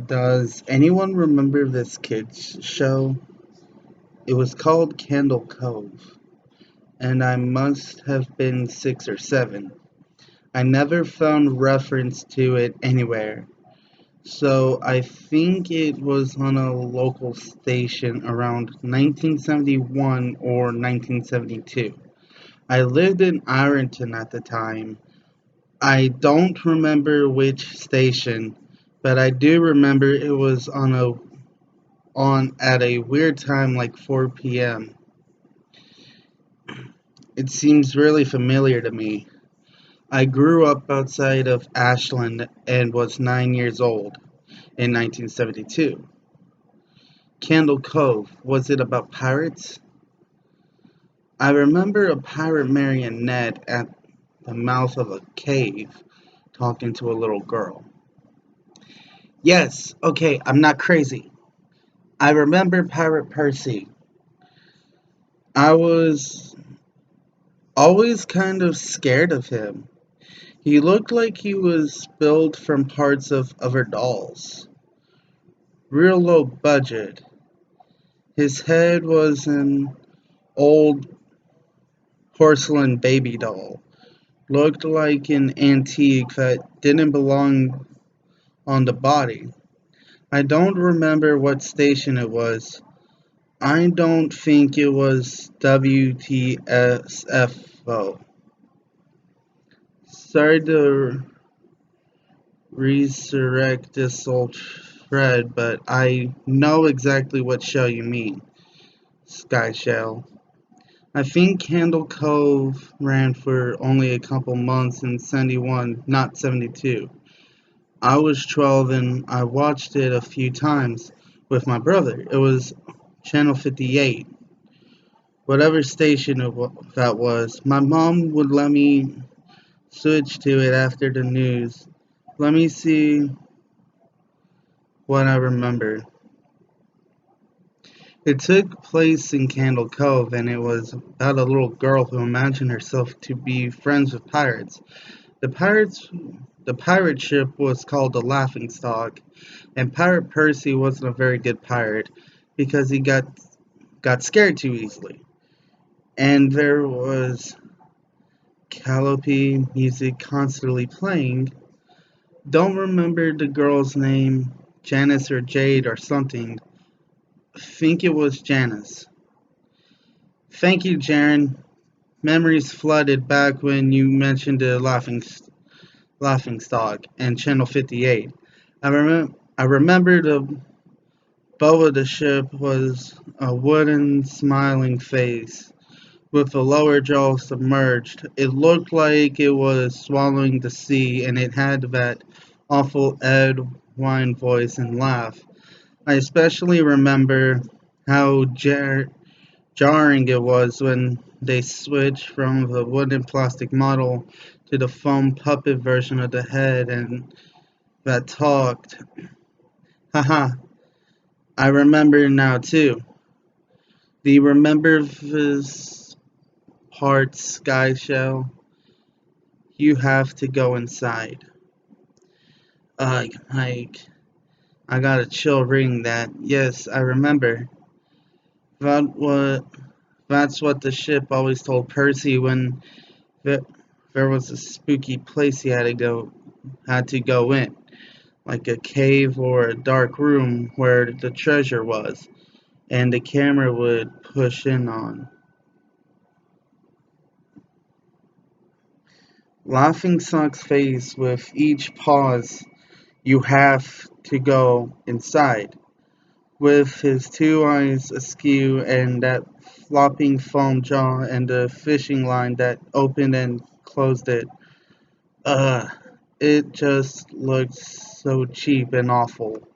Does anyone remember this kids show? It was called Candle Cove, and I must have been 6 or 7. I never found reference to it anywhere, so I think it was on a local station around 1971 or 1972. I lived in Ironton at the time. I don't remember which station, but I do remember it was on at a weird time like 4 p.m. It seems really familiar to me. I grew up outside of Ashland and was 9 years old in 1972. Candle Cove, was it about pirates? I remember a pirate marionette at the mouth of a cave talking to a little girl. Yes, okay, I'm not crazy. I remember Pirate Percy. I was always kind of scared of him. He looked like he was built from parts of other dolls. Real low budget. His head was an old porcelain baby doll. Looked like an antique that didn't belong on the body. I don't remember what station it was. I don't think it was WTSFO. Sorry to resurrect this old thread, but I know exactly what show you mean. Sky Shell. I think Candle Cove ran for only a couple months in 71, not 72. I was 12 and I watched it a few times with my brother. It was Channel 58, whatever station that was. My mom would let me switch to it after the news. Let me see what I remember. It took place in Candle Cove, and it was about a little girl who imagined herself to be friends with pirates. The pirates, the pirate ship was called the Laughing Stock, and Pirate Percy wasn't a very good pirate because he got scared too easily. And there was calliope music constantly playing. Don't remember the girl's name, Janice or Jade or something. Think it was Janice. Thank you, Jaren. Memories flooded back when you mentioned the Laughing Stock and Channel 58. I remember the bow of the ship was a wooden smiling face with the lower jaw submerged. It looked like it was swallowing the sea, and it had that awful Ed Wine voice and laugh. I especially remember how jarring it was when they switched from the wooden plastic model to the foam puppet version of the head and that talked. Haha, I remember now too. Do you remember this part, Sky Shell? You have to go inside. Mike, I got a chill reading that. Yes, I remember. That what that's what the ship always told Percy when there, there was a spooky place he had to go in, like a cave or a dark room where the treasure was, and the camera would push in on. Laughing Stock's face with each pause, you have to go inside, with his two eyes askew and that flopping foam jaw and the fishing line that opened and closed it. Ugh, it just looked so cheap and awful.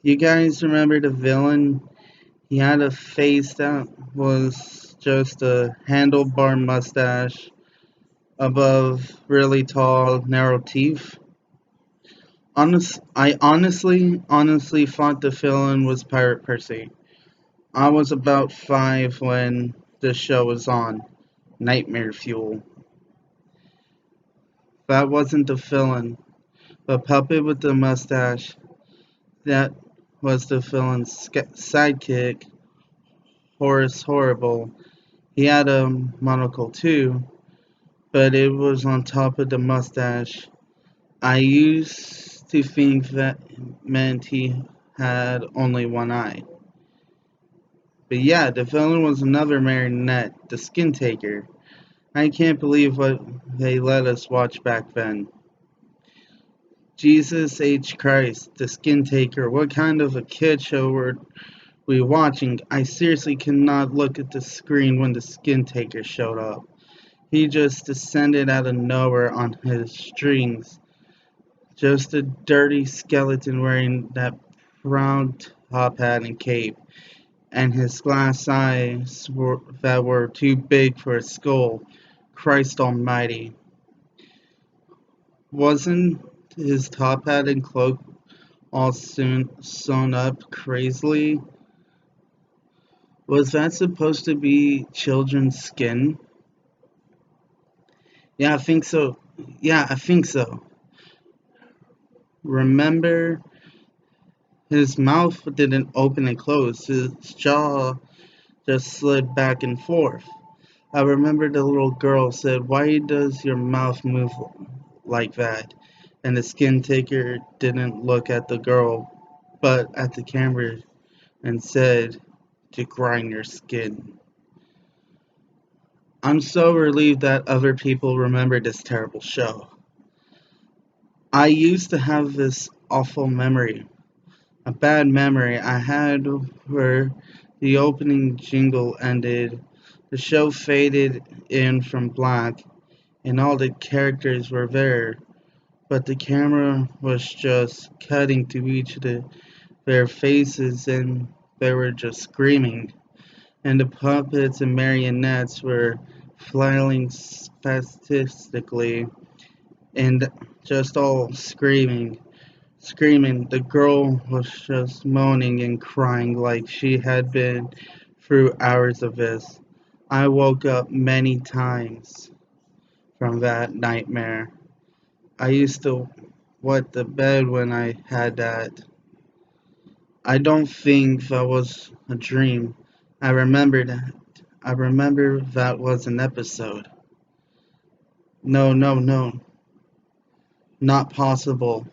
You guys remember the villain? He had a face that was just a handlebar mustache above really tall, narrow teeth. I honestly thought the villain was Pirate Percy. I was about 5 when the show was on. Nightmare Fuel. That wasn't the villain. The puppet with the mustache, that was the villain's sidekick, Horace Horrible. He had a monocle too, but it was on top of the mustache. I used to think that meant he had only one eye. But yeah, the villain was another marionette, the Skin Taker. I can't believe what they let us watch back then. Jesus H. Christ, the Skin Taker. What kind of a kid show were we watching? I seriously cannot look at the screen when the Skin Taker showed up. He just descended out of nowhere on his strings. Just a dirty skeleton wearing that brown top hat and cape, and his glass eyes that were too big for his skull. Christ Almighty. Wasn't his top hat and cloak all sewn up crazily? Was that supposed to be children's skin? Yeah, I think so. Yeah, I think so. Remember, his mouth didn't open and close. His jaw just slid back and forth. I remember the little girl said, "Why does your mouth move like that?" And the skin taker didn't look at the girl, but at the camera and said, "To grind your skin." I'm so relieved that other people remember this terrible show. I used to have this awful memory, a bad memory I had where the opening jingle ended, the show faded in from black, and all the characters were there, but the camera was just cutting to each of their faces and they were just screaming, and the puppets and marionettes were flailing spastically and just all screaming. The girl was just moaning and crying like she had been through hours of this. I woke up many times from that nightmare. I used to wet the bed when I had that. I don't think that was a dream. I remember that. I remember that was an episode. No, no, no. Not possible.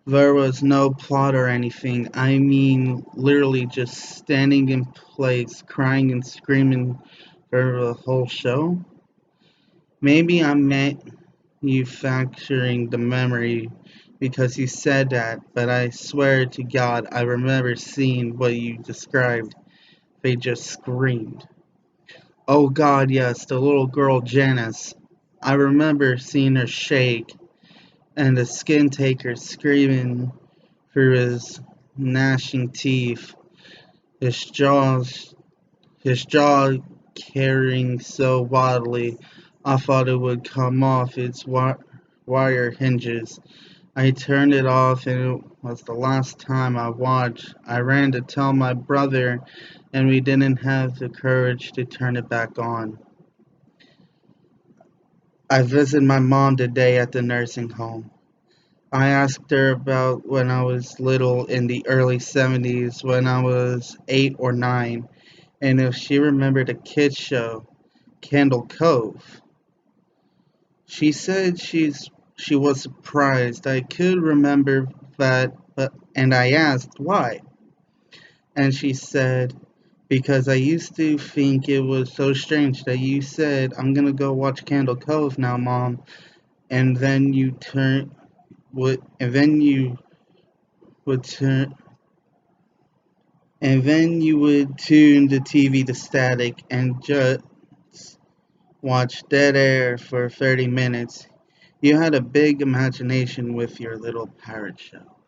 There was no plot or anything. I mean, literally just standing in place, crying and screaming for the whole show. Maybe I'm manufacturing the memory because you said that, but I swear to God, I remember seeing what you described. They just screamed. Oh God, yes, the little girl Janice. I remember seeing her shake and the skin taker screaming through his gnashing teeth, his jaws his jaw carrying so wildly I thought it would come off its wire hinges. I turned it off and it was the last time I watched. I ran to tell my brother and we didn't have the courage to turn it back on. I visited my mom today at the nursing home. I asked her about when I was little in the early 70s when I was 8 or 9 and if she remembered a kids show, Candle Cove. She said she was surprised I could remember that, but and I asked why, and she said because I used to think it was so strange that you said I'm gonna go watch Candle Cove now, Mom, and then you turn would and then you would turn and then you would tune the TV to static and just watch dead air for 30 minutes. You had a big imagination with your little parrot show.